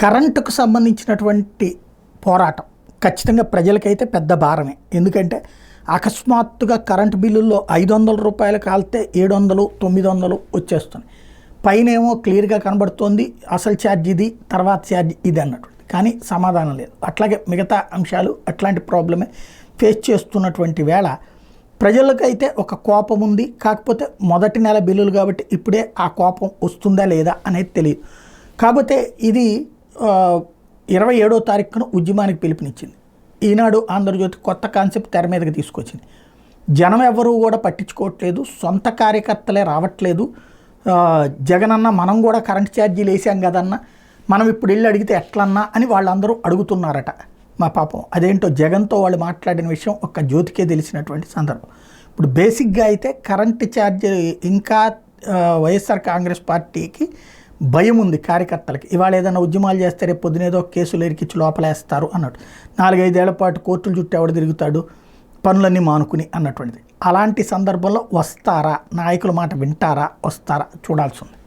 కరెంటుకు సంబంధించినటువంటి పోరాటం ఖచ్చితంగా ప్రజలకైతే పెద్ద భారమే. ఎందుకంటే అకస్మాత్తుగా కరెంటు బిల్లుల్లో 500 రూపాయలు కాలితే 700, 900 వచ్చేస్తుంది. పైనేమో క్లియర్గా కనబడుతోంది అసలు ఛార్జ్ ఇది, తర్వాత ఛార్జ్ ఇది అన్నటువంటి, కానీ సమాధానం లేదు. అట్లాగే మిగతా అంశాలు అట్లాంటి ప్రాబ్లమే ఫేస్ చేస్తున్నటువంటి వేళ ప్రజలకైతే ఒక కోపం ఉంది. కాకపోతే మొదటి నెల బిల్లులు కాబట్టి ఇప్పుడే ఆ కోపం వస్తుందా లేదా అనేది తెలియదు. కాకపోతే ఇది 27వ తారీఖున ఉద్యమానికి పిలుపునిచ్చింది. ఈనాడు ఆంధ్రజ్యోతి కొత్త కాన్సెప్ట్ తెర మీదకి తీసుకొచ్చింది. జనం ఎవరు కూడా పట్టించుకోవట్లేదు, సొంత కార్యకర్తలే రావట్లేదు. జగనన్న మనం కూడా కరెంట్ ఛార్జీలు వేసాం కదన్న, మనం ఇప్పుడు వెళ్ళి అడిగితే ఎట్లన్నా అని వాళ్ళందరూ అడుగుతున్నారట. మా పాపం అదేంటో జగన్తో వాళ్ళు మాట్లాడిన విషయం ఒక్క జ్యోతికే తెలిసినటువంటి సందర్భం. ఇప్పుడు బేసిక్గా అయితే కరెంటు ఛార్జ్ ఇంకా వైఎస్ఆర్ కాంగ్రెస్ పార్టీకి భయం ఉంది కార్యకర్తలకి. ఇవాళ ఏదైనా ఉద్యమాలు చేస్తే రేపు పొద్దునేదో కేసులు ఎరికిచ్చి లోపలేస్తారు అన్నట్టు. 4-5 ఏళ్ల పాటు కోర్టులు చుట్టూ ఎవడు తిరుగుతాడు పనులన్నీ మానుకుని అన్నటువంటిది. అలాంటి సందర్భంలో వస్తారా, నాయకుల మాట వింటారా, వస్తారా చూడాల్సి ఉంది.